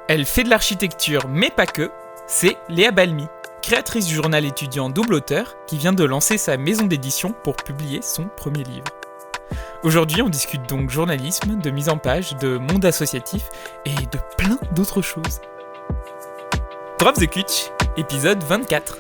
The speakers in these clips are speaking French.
Elle fait de l'architecture, mais pas que. C'est Léa Balmy, créatrice du journal étudiant Double Auteur, qui vient de lancer sa maison d'édition pour publier son premier livre. Aujourd'hui, on discute donc journalisme, de mise en page, de monde associatif et de plein d'autres choses. Drop the Kutch, épisode 24.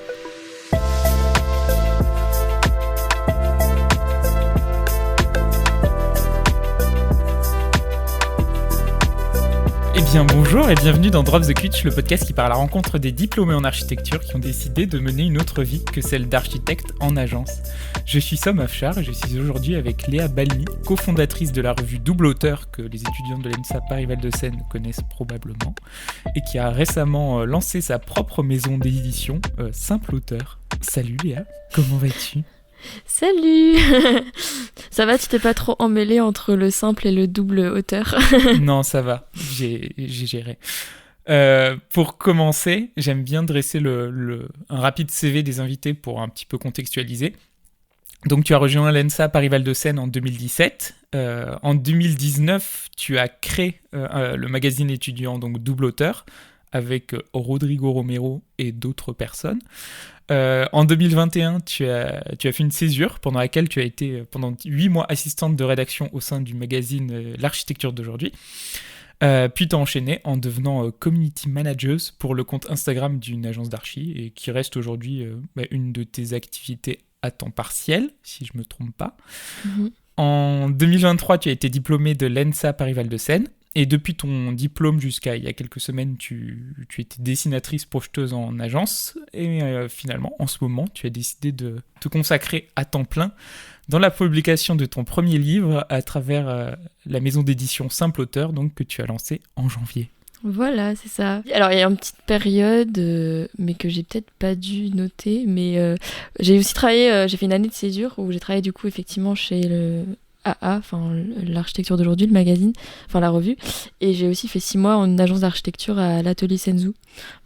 Eh bien bonjour et bienvenue dans Drop the Kutch, le podcast qui part à la rencontre des diplômés en architecture qui ont décidé de mener une autre vie que celle d'architecte en agence. Je suis Somme Afshar et je suis aujourd'hui avec Léa Balmy, cofondatrice de la revue Double Auteur que les étudiants de l'ENSA Paris-Val de Seine connaissent probablement et qui a récemment lancé sa propre maison d'édition, Simple Auteur. Salut Léa, comment vas-tu ? Salut. Ça va, tu t'es pas trop emmêlé entre le simple et le double auteur? Non, ça va, j'ai géré. Pour commencer, j'aime bien dresser un rapide CV des invités pour un petit peu contextualiser. Donc tu as rejoint l'ENSA Paris-Val de Seine en 2017. En 2019, tu as créé le magazine étudiant donc Double Auteur avec Rodrigo Romero et d'autres personnes. En 2021, tu as fait une césure pendant laquelle tu as été pendant 8 mois assistante de rédaction au sein du magazine L'Architecture d'aujourd'hui. Puis tu as enchaîné en devenant community manager pour le compte Instagram d'une agence d'archi et qui reste aujourd'hui une de tes activités à temps partiel, si je ne me trompe pas. Mm-hmm. En 2023, tu as été diplômée de l'ENSA Paris-Val de Seine. Et depuis ton diplôme jusqu'à il y a quelques semaines, tu étais dessinatrice projeteuse en agence. Et finalement, en ce moment, tu as décidé de te consacrer à temps plein dans la publication de ton premier livre à travers la maison d'édition Simple Auteur, donc, que tu as lancée en janvier. Voilà, c'est ça. Alors, il y a une petite période, mais que j'ai peut-être pas dû noter. Mais j'ai aussi travaillé, j'ai fait une année de césure où j'ai travaillé du coup effectivement chez le AA, enfin l'Architecture d'aujourd'hui, le magazine, enfin la revue, et j'ai aussi fait 6 mois en agence d'architecture à l'atelier Senzu.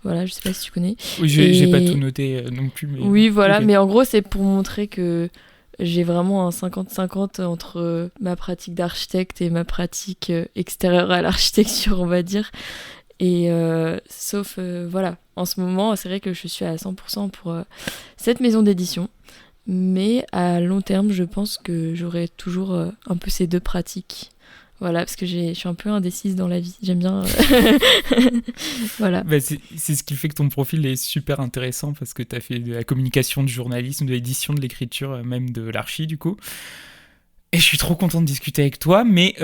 Voilà, je sais pas si tu connais. Oui, j'ai pas tout noté non plus. Mais... Oui, voilà, okay. Mais en gros c'est pour montrer que j'ai vraiment un 50-50 entre ma pratique d'architecte et ma pratique extérieure à l'architecture, on va dire. Et sauf, voilà, en ce moment, c'est vrai que je suis à 100% pour cette maison d'édition. Mais à long terme, je pense que j'aurai toujours un peu ces deux pratiques. Voilà, parce que je suis un peu indécise dans la vie. J'aime bien... voilà. Bah c'est ce qui fait que ton profil est super intéressant parce que tu as fait de la communication, du journalisme, de l'édition, de l'écriture, même de l'archi du coup. Et je suis trop content de discuter avec toi, mais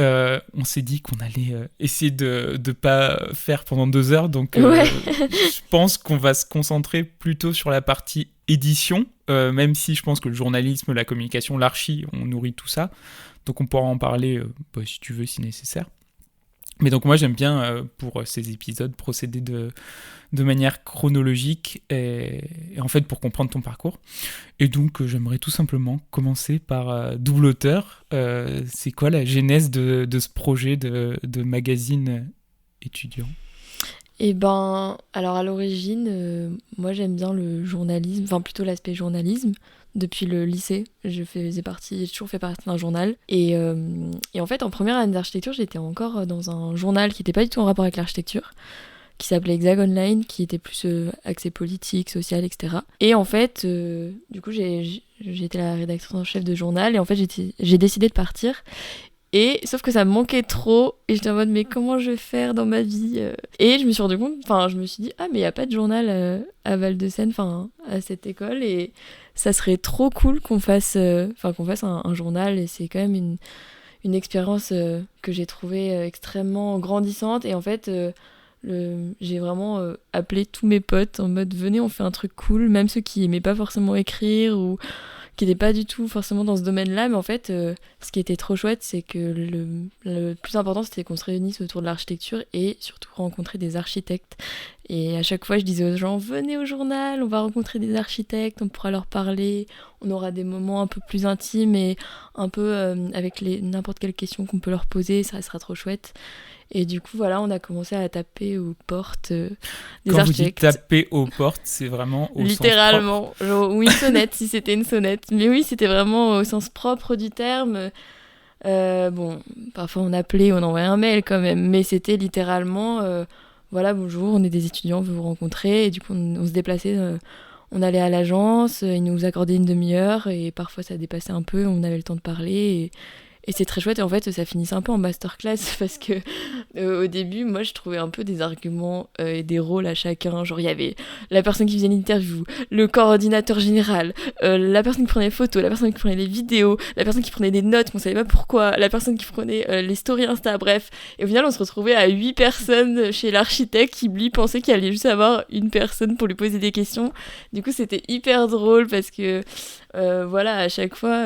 on s'est dit qu'on allait essayer de pas faire pendant 2 heures. Donc je pense qu'on va se concentrer plutôt sur la partie édition, même si je pense que le journalisme, la communication, l'archi, on nourrit tout ça. Donc on pourra en parler si tu veux, si nécessaire. Mais donc moi j'aime bien pour ces épisodes procéder de manière chronologique et en fait pour comprendre ton parcours. Et donc j'aimerais tout simplement commencer par Double Auteur. C'est quoi la genèse de ce projet de magazine étudiant ? Eh ben, alors à l'origine, moi j'aime bien le journalisme, enfin plutôt l'aspect journalisme. Depuis le lycée, j'ai toujours fait partie d'un journal. Et en fait, en première année d'architecture, j'étais encore dans un journal qui n'était pas du tout en rapport avec l'architecture, qui s'appelait Hexagon Line, qui était plus axé politique, social, etc. Et en fait, du coup, j'étais la rédactrice en chef de journal, et en fait, j'ai décidé de partir. Et sauf que ça me manquait trop, et j'étais en mode mais comment je vais faire dans ma vie Et je me suis rendu compte, je me suis dit mais il n'y a pas de journal à Val de Seine, à cette école, et ça serait trop cool qu'on fasse un journal, et c'est quand même une expérience que j'ai trouvée extrêmement grandissante. Et en fait j'ai vraiment appelé tous mes potes en mode venez on fait un truc cool, même ceux qui aimaient pas forcément écrire ou qui n'était pas du tout forcément dans ce domaine-là, mais en fait, ce qui était trop chouette, c'est que le plus important, c'était qu'on se réunisse autour de l'architecture et surtout rencontrer des architectes. Et à chaque fois, je disais aux gens, venez au journal, on va rencontrer des architectes, on pourra leur parler, on aura des moments un peu plus intimes et un peu avec n'importe quelle question qu'on peut leur poser, ça sera trop chouette. Et du coup, voilà, on a commencé à taper aux portes des Quand architectes. Quand vous dites taper aux portes, c'est vraiment au littéralement, sens propre. genre, ou une sonnette, si c'était une sonnette. Mais oui, c'était vraiment au sens propre du terme. Bon, parfois on appelait, on envoyait un mail quand même, mais c'était littéralement voilà, bonjour, on est des étudiants, on veut vous rencontrer. Et du coup, on se déplaçait, on allait à l'agence, ils nous accordaient une demi-heure et parfois ça dépassait un peu, on avait le temps de parler. Et c'est très chouette, et en fait ça finissait un peu en masterclass parce que au début moi je trouvais un peu des arguments et des rôles à chacun, genre il y avait la personne qui faisait l'interview, le coordinateur général, la personne qui prenait les photos, la personne qui prenait les vidéos, la personne qui prenait des notes, on savait pas pourquoi, la personne qui prenait les stories Insta, bref. Et au final on se retrouvait à 8 personnes chez l'architecte qui lui pensait qu'il allait juste avoir une personne pour lui poser des questions. Du coup c'était hyper drôle parce que voilà, à chaque fois,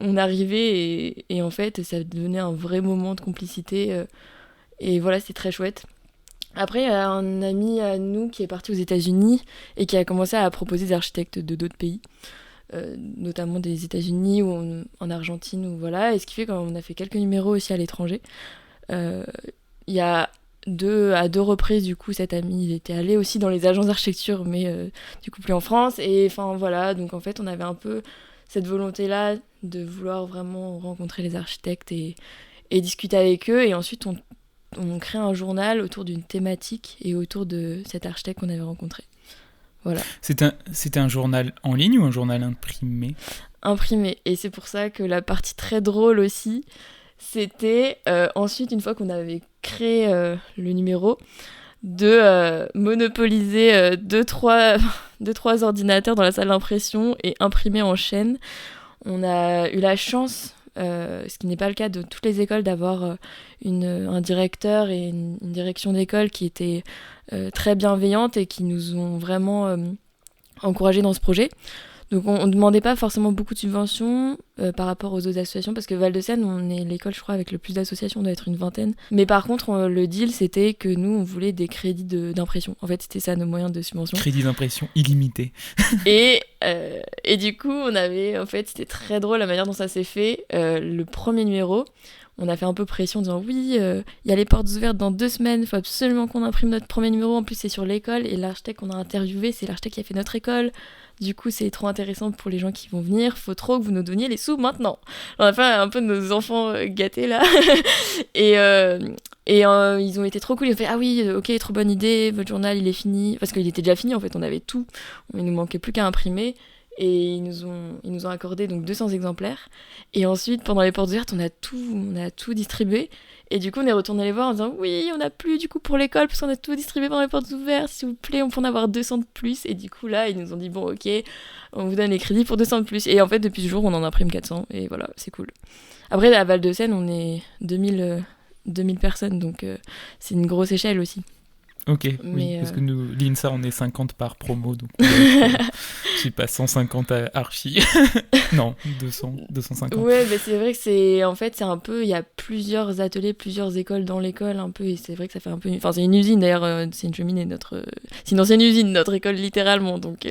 on arrivait et en fait, ça devenait un vrai moment de complicité. Et voilà, c'était très chouette. Après, il y a un ami à nous qui est parti aux États-Unis et qui a commencé à proposer des architectes de d'autres pays, notamment des États-Unis ou en Argentine. Ou voilà. Et ce qui fait qu'on a fait quelques numéros aussi à l'étranger. Il y a à deux reprises, du coup, cet ami, il était allé aussi dans les agences d'architecture, mais du coup plus en France. Et enfin voilà, donc en fait, on avait un peu cette volonté-là de vouloir vraiment rencontrer les architectes et discuter avec eux. Et ensuite, on crée un journal autour d'une thématique et autour de cet architecte qu'on avait rencontré. Voilà. C'était un journal en ligne ou un journal imprimé ? Imprimé. Et c'est pour ça que la partie très drôle aussi, c'était ensuite, une fois qu'on avait créé le numéro, de monopoliser 2-3 ordinateurs dans la salle d'impression et imprimer en chaîne. On a eu la chance, ce qui n'est pas le cas de toutes les écoles, d'avoir un directeur et une direction d'école qui étaient très bienveillantes et qui nous ont vraiment encouragés dans ce projet. Donc on ne demandait pas forcément beaucoup de subventions par rapport aux autres associations, parce que Val-de-Seine, on est l'école, je crois, avec le plus d'associations, on doit être une vingtaine. Mais par contre, le deal, c'était que nous, on voulait des crédits d'impression. En fait, c'était ça nos moyens de subvention. Crédits d'impression illimités. Et du coup, en fait, c'était très drôle la manière dont ça s'est fait. Le premier numéro, on a fait un peu pression en disant oui, il y a les portes ouvertes dans 2 semaines, il faut absolument qu'on imprime notre premier numéro. En plus, c'est sur l'école, et l'architecte qu'on a interviewé, c'est l'architecte qui a fait notre école. Du coup, c'est trop intéressant pour les gens qui vont venir. Faut trop que vous nous donniez les sous maintenant. On a fait un peu nos enfants gâtés là. et ils ont été trop cool. Ils ont fait ah oui, ok, trop bonne idée. Votre journal, il est fini. Parce qu'il était déjà fini en fait. On avait tout. Il nous manquait plus qu'à imprimer. Et ils nous ont accordé donc 200 exemplaires. Et ensuite, pendant les portes ouvertes, on a tout distribué. Et du coup, on est retourné les voir en disant oui, on n'a plus du coup pour l'école parce qu'on a tout distribué pendant les portes ouvertes. S'il vous plaît, on peut en avoir 200 de plus. Et du coup, là, ils nous ont dit bon, ok, on vous donne les crédits pour 200 de plus. Et en fait, depuis ce jour, on en imprime 400. Et voilà, c'est cool. Après, à Val-de-Seine, on est 2000 personnes. Donc, c'est une grosse échelle aussi. Ok, oui, parce que nous, l'INSA, on est 50 par promo, donc je sais pas, 150 archi. Non, 250. Ouais, mais c'est vrai que c'est un peu, il y a plusieurs ateliers, plusieurs écoles dans l'école, un peu, et c'est vrai que ça fait un peu, enfin c'est une usine d'ailleurs, c'est une cheminée, c'est une ancienne usine, notre école littéralement, donc,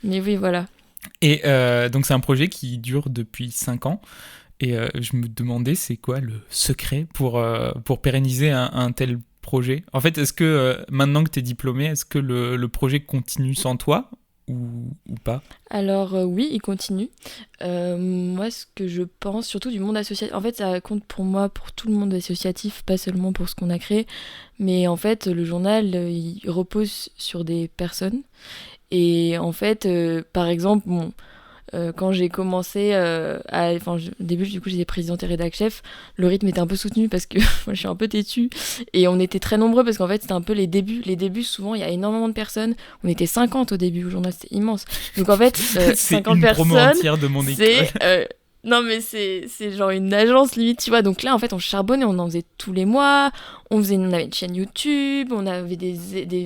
mais oui, voilà. Et donc c'est un projet qui dure depuis 5 ans. Et je me demandais, c'est quoi le secret pour pérenniser un tel projet ? En fait, est-ce que maintenant que tu es diplômée, est-ce que le projet continue sans toi ou pas ? Alors oui, il continue. Moi, ce que je pense, surtout du monde associatif, en fait, ça compte pour moi, pour tout le monde associatif, pas seulement pour ce qu'on a créé, mais en fait, le journal, il repose sur des personnes. Et en fait, par exemple, quand j'ai commencé au début, du coup, j'étais présidente et rédac-chef, le rythme était un peu soutenu parce que moi, je suis un peu têtue, et on était très nombreux parce qu'en fait, c'était un peu les débuts. Les débuts, souvent, il y a énormément de personnes. On était 50 au début au journal, c'était immense. Donc en fait, 50 personnes, promo entière de mon école. Non mais c'est genre une agence limite, tu vois. Donc là en fait on charbonnait, on en faisait tous les mois, on avait une chaîne YouTube, on avait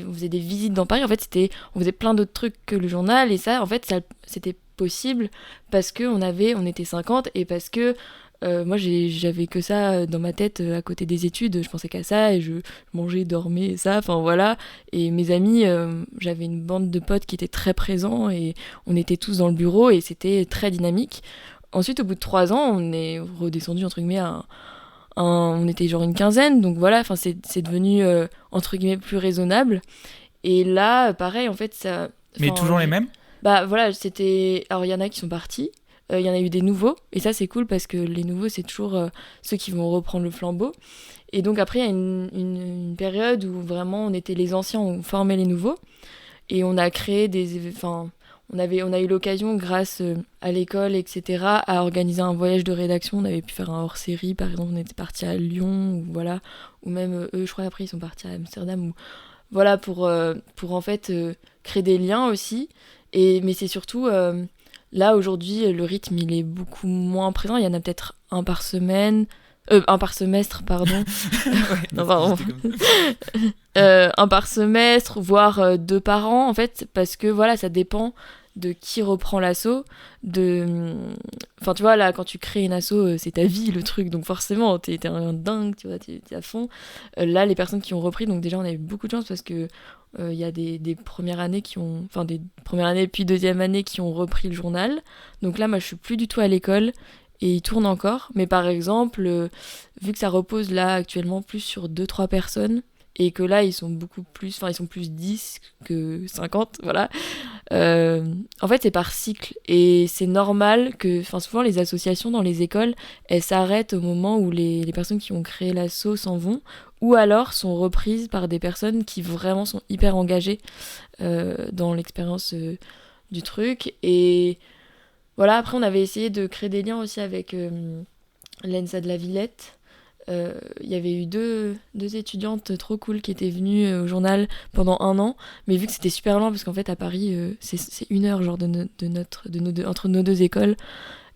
on faisait des visites dans Paris. En fait on faisait plein d'autres trucs que le journal, et ça en fait c'était possible parce que on était 50 et parce que moi j'avais que ça dans ma tête à côté des études, je pensais qu'à ça et je mangeais, dormais, ça, enfin voilà. Et mes amis, j'avais une bande de potes qui étaient très présents et on était tous dans le bureau et c'était très dynamique. Ensuite, au bout de 3 ans, on est redescendu, entre guillemets, on était genre une quinzaine, donc voilà, c'est devenu, entre guillemets, plus raisonnable. Et là, pareil, en fait, ça... Mais toujours les mêmes ? Bah voilà, alors il y en a qui sont partis, il y en a eu des nouveaux. Et ça, c'est cool parce que les nouveaux, c'est toujours ceux qui vont reprendre le flambeau. Et donc après, il y a une période où vraiment on était les anciens, on formait les nouveaux. Et on a créé enfin, on a eu l'occasion, grâce à l'école, etc., à organiser un voyage de rédaction. On avait pu faire un hors-série, par exemple, on était partis à Lyon, ou voilà, ou même eux, je crois, après, ils sont partis à Amsterdam, ou voilà, pour en fait créer des liens aussi. Mais c'est surtout, là, aujourd'hui, le rythme, il est beaucoup moins présent. Il y en a peut-être un par semaine, un par semestre, pardon. Ouais, Non, pardon. Un par semestre, voire 2 par an, en fait, parce que voilà, ça dépend de qui reprend l'asso. Enfin, tu vois, là, quand tu crées une asso, c'est ta vie, le truc, donc forcément, t'es un dingue, tu vois, t'es à fond. Là, les personnes qui ont repris, donc déjà, on a eu beaucoup de chance parce que il y a des premières années enfin, des premières années puis deuxième année qui ont repris le journal. Donc là, moi, je suis plus du tout à l'école et il tourne encore. Mais par exemple, vu que ça repose là actuellement plus sur 2-3 personnes, et que là ils sont beaucoup plus, enfin ils sont plus 10 que 50, voilà. En fait c'est par cycle et c'est normal que, enfin souvent les associations dans les écoles, elles s'arrêtent au moment où les personnes qui ont créé l'asso s'en vont, ou alors sont reprises par des personnes qui vraiment sont hyper engagées dans l'expérience du truc. Et voilà, après on avait essayé de créer des liens aussi avec l'ENSA de la Villette. Il y avait eu deux étudiantes trop cool qui étaient venues au journal pendant 1 an, mais vu que c'était super loin, parce qu'en fait à Paris c'est 1 heure genre entre nos 2 écoles,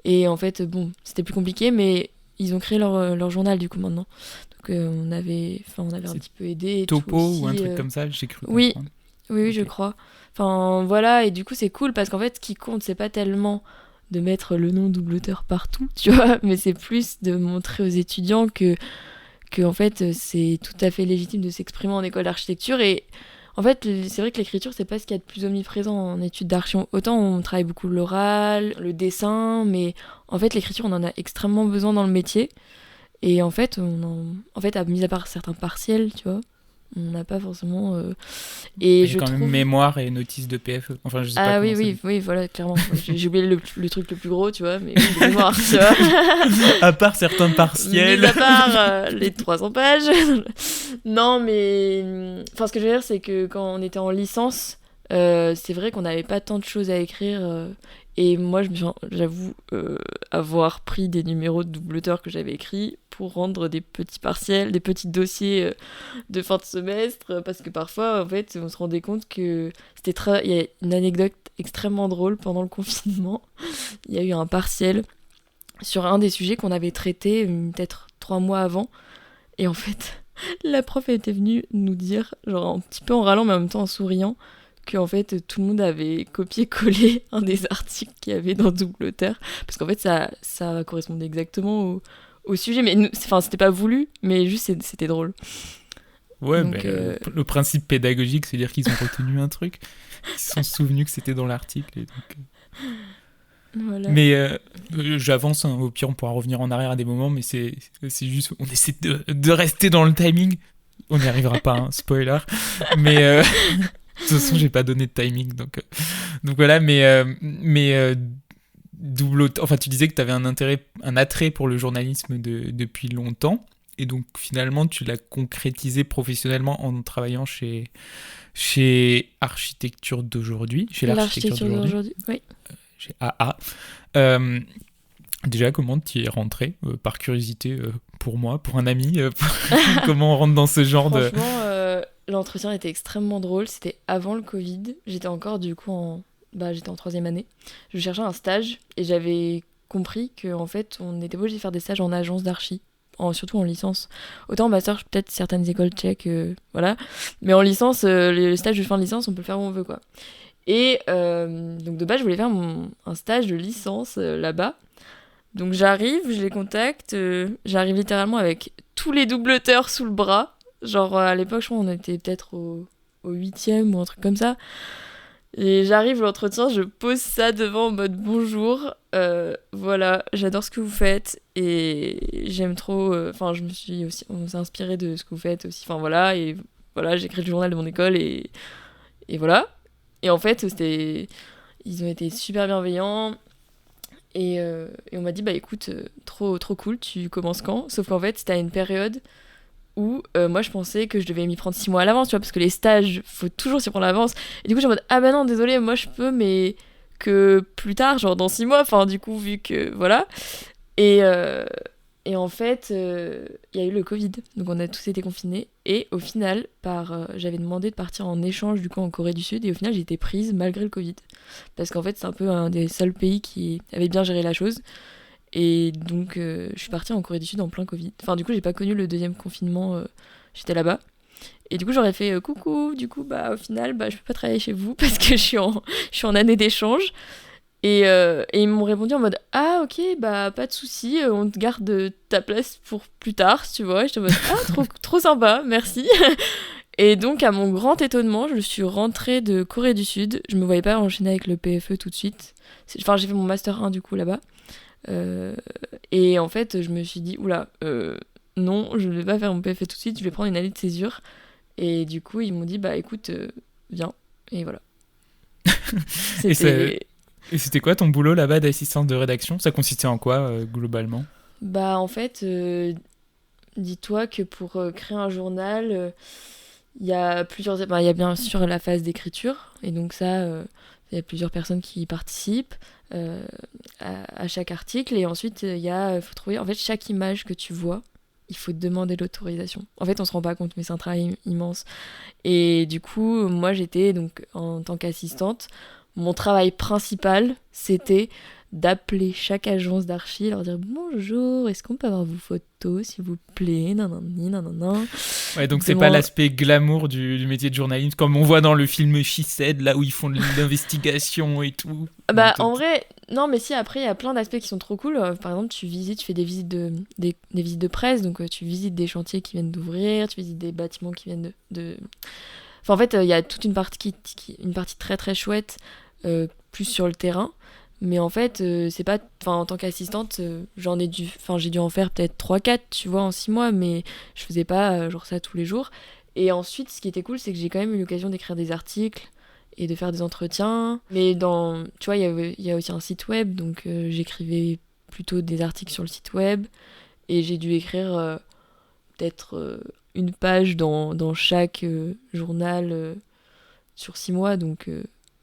et en fait bon c'était plus compliqué, mais ils ont créé leur journal du coup maintenant, donc on avait un petit peu aidé et Topo tout aussi, ou un truc comme ça, j'ai cru oui, comprendre. oui, Ok. je crois. Enfin, voilà, et du coup, c'est cool parce qu'en fait, ce qui compte, c'est pas tellement de mettre le nom doubleteur partout, tu vois, mais c'est plus de montrer aux étudiants que en fait, c'est tout à fait légitime de s'exprimer en école d'architecture. Et en fait, c'est vrai que l'écriture, c'est pas ce qu'il y a de plus omniprésent en études d'archi. Autant on travaille beaucoup l'oral, le dessin, mais en fait, l'écriture, on en a extrêmement besoin dans le métier. Et en fait, mis à part certains partiels, tu vois, on n'a pas forcément. Et Il y a je quand même trouve. mémoire et notice de PFE. Enfin, je sais pas Ah oui, comment ça. oui, oui, voilà, clairement. J'ai oublié le truc le plus gros, tu vois, mais oui, de mémoire, tu vois. À part certains Mis partiels. à part les 300 pages. Non, mais. Enfin, ce que je veux dire, c'est que quand on était en licence, c'est vrai qu'on n'avait pas tant de choses à écrire. Et moi, j'avoue avoir pris des numéros de doubleteur que j'avais écrits pour rendre des petits partiels, des petits dossiers de fin de semestre, parce que parfois, en fait, on se rendait compte que il y a une anecdote extrêmement drôle pendant le confinement. Il y a eu un partiel sur un des sujets qu'on avait traité peut-être 3 mois avant, et en fait, la prof était venue nous dire, genre un petit peu en râlant, mais en même temps en souriant, que en fait tout le monde avait copié-collé un des articles qu'il y avait dans Doubleteur, parce qu'en fait ça correspondait exactement au sujet, mais enfin c'était pas voulu, mais juste c'était drôle. Ouais, Donc, le principe pédagogique, c'est dire qu'ils ont retenu un truc. Ils se sont souvenus que c'était dans l'article. Et donc, voilà. Mais j'avance, hein, au pire on pourra revenir en arrière à des moments, mais c'est juste, on essaie de rester dans le timing. On n'y arrivera pas, hein, spoiler. Mais de toute façon, j'ai pas donné de timing, donc voilà. Enfin, tu disais que tu avais un attrait pour le journalisme depuis longtemps, et donc finalement tu l'as concrétisé professionnellement en travaillant chez Architecture d'aujourd'hui, chez l'Architecture d'aujourd'hui, oui. chez AA. Déjà, comment tu y es rentré par curiosité, pour moi, pour un ami, comment on rentre dans ce genre de... Franchement, l'entretien était extrêmement drôle. C'était avant le Covid. J'étais encore du coup j'étais en 3e année. Je cherchais un stage et j'avais compris qu'en fait, on était obligé de faire des stages en agence d'archi. Surtout en licence. Autant en master, peut-être certaines écoles tchèques, voilà. Mais en licence, les stages de fin de licence, on peut le faire où on veut, quoi. Et donc de base, je voulais faire un stage de licence là-bas. Donc j'arrive, je les contacte, j'arrive littéralement avec tous les doubleteurs sous le bras. Genre à l'époque, je crois on était peut-être au 8e ou un truc comme ça. Et j'arrive, l'entretien, je pose ça devant en mode bonjour. Voilà, j'adore ce que vous faites et j'aime trop. Enfin, on s'est inspiré de ce que vous faites aussi. Enfin voilà, et voilà, j'ai écrit le journal de mon école et voilà. Et en fait, ils ont été super bienveillants. Et on m'a dit, bah écoute, trop, trop cool, tu commences quand? Sauf qu'en fait, c'était à une période où moi je pensais que je devais m'y prendre 6 mois à l'avance, tu vois, parce que les stages, faut toujours s'y prendre à l'avance. Et du coup, j'ai en mode, ah bah non, désolé, moi je peux, mais que plus tard, genre dans 6 mois, enfin, du coup, vu que voilà. Et, euh, et en fait, il y a eu le Covid, donc on a tous été confinés. Et au final, j'avais demandé de partir en échange du coup en Corée du Sud, et au final, j'ai été prise malgré le Covid. Parce qu'en fait, c'est un peu un des seuls pays qui avait bien géré la chose. Et donc, je suis partie en Corée du Sud en plein Covid. Enfin, du coup, j'ai pas connu le deuxième confinement, j'étais là-bas. Et du coup, j'aurais fait coucou, du coup, bah, au final, bah, je peux pas travailler chez vous parce que je suis en année d'échange. Et ils m'ont répondu en mode ah, ok, bah, pas de souci, on te garde ta place pour plus tard, tu vois. Et j'étais en mode ah, trop, trop sympa, merci. Et donc, à mon grand étonnement, je suis rentrée de Corée du Sud. Je me voyais pas enchaîner avec le PFE tout de suite. Enfin, j'ai fait mon Master 1 du coup là-bas. Euh, et en fait, je me suis dit, oula, non, je ne vais pas faire mon PFE tout de suite, je vais prendre une année de césure. Et du coup, ils m'ont dit, bah écoute, viens. Et voilà. Et C'était. c'était quoi ton boulot là-bas d'assistante de rédaction? Ça consistait en quoi globalement? Bah en fait, dis-toi que pour créer un journal, il y a plusieurs. Bah, il y a bien sûr la phase d'écriture. Et donc ça, il y a plusieurs personnes qui y participent à chaque article. Et ensuite, faut trouver. En fait, chaque image que tu vois, il faut demander l'autorisation. En fait, on se rend pas compte, mais c'est un travail immense. Et du coup, moi, j'étais donc en tant qu'assistante. Mon travail principal, c'était d'appeler chaque agence d'archi, leur dire bonjour, est-ce qu'on peut avoir vos photos, s'il vous plaît, nanani, nanana. Ouais, donc c'est pas l'aspect glamour du métier de journaliste, comme on voit dans le film She Said, là où ils font de l'investigation et tout. Bah, en vrai, non, mais si, après, il y a plein d'aspects qui sont trop cool. Par exemple, tu fais des visites des visites de presse, donc tu visites des chantiers qui viennent d'ouvrir, tu visites des bâtiments qui viennent de... Enfin, en fait, il y a toute une partie, une partie très très chouette, plus sur le terrain. Mais en fait, c'est pas... Enfin, en tant qu'assistante, j'ai dû en faire peut-être 3-4, tu vois, en 6 mois, mais je faisais pas genre ça tous les jours. Et ensuite, ce qui était cool, c'est que j'ai quand même eu l'occasion d'écrire des articles et de faire des entretiens. Mais tu vois, il y a aussi un site web, donc j'écrivais plutôt des articles sur le site web. Et j'ai dû écrire peut-être une page dans chaque journal sur 6 mois. Donc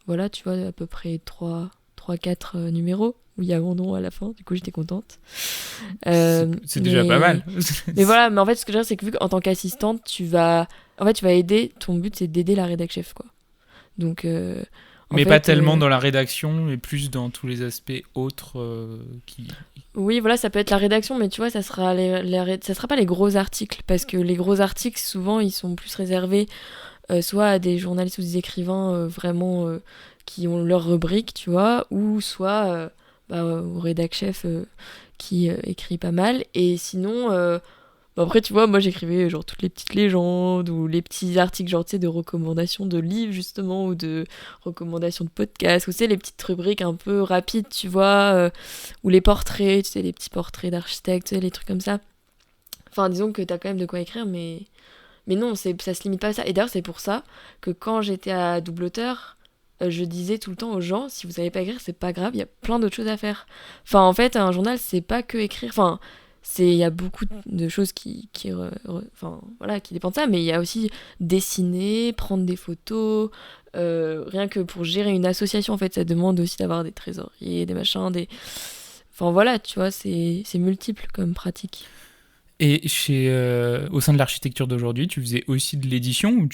voilà, tu vois, à peu près 3-4 numéros où il y a mon nom à la fin. Du coup, j'étais contente. C'est déjà pas mal. Mais voilà, mais en fait, ce que je veux dire, c'est que vu qu'en tant qu'assistante, tu vas aider. Ton but, c'est d'aider la rédac chef, quoi. Donc, mais pas tellement dans la rédaction, mais plus dans tous les aspects autres qui... Oui, voilà, ça peut être la rédaction, mais tu vois, ça sera ça sera pas les gros articles, parce que les gros articles, souvent, ils sont plus réservés soit à des journalistes ou des écrivains vraiment qui ont leur rubrique, tu vois, ou soit au rédac chef qui écrit pas mal. Et sinon, après, tu vois, moi j'écrivais genre toutes les petites légendes ou les petits articles, genre tu sais, de recommandations de livres justement, ou de recommandations de podcasts, ou tu sais, les petites rubriques un peu rapides, tu vois, ou les portraits, tu sais, les petits portraits d'architectes, tu sais, les trucs comme ça. Enfin, disons que t'as quand même de quoi écrire, mais non, ça se limite pas à ça. Et d'ailleurs, c'est pour ça que quand j'étais à double auteur, je disais tout le temps aux gens, si vous savez pas écrire, c'est pas grave, il y a plein d'autres choses à faire. Enfin, en fait, un journal, c'est pas que écrire. Enfin, il y a beaucoup de choses qui dépendent de ça, mais il y a aussi dessiner, prendre des photos, rien que pour gérer une association, en fait, ça demande aussi d'avoir des trésoriers, des machins, Enfin voilà, tu vois, c'est multiple comme pratique. Et au sein de l'architecture d'aujourd'hui, tu faisais aussi de l'édition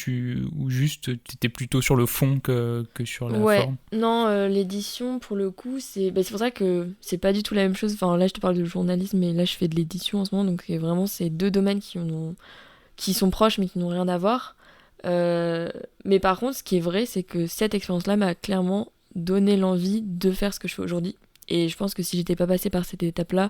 ou juste t'étais plutôt sur le fond que sur la forme? Non, l'édition, pour le coup, c'est pour ça que c'est pas du tout la même chose. Enfin, là, je te parle de journalisme, mais là, je fais de l'édition en ce moment, donc c'est vraiment ces deux domaines qui sont proches, mais qui n'ont rien à voir. Mais par contre, ce qui est vrai, c'est que cette expérience-là m'a clairement donné l'envie de faire ce que je fais aujourd'hui. Et je pense que si j'étais pas passée par cette étape-là,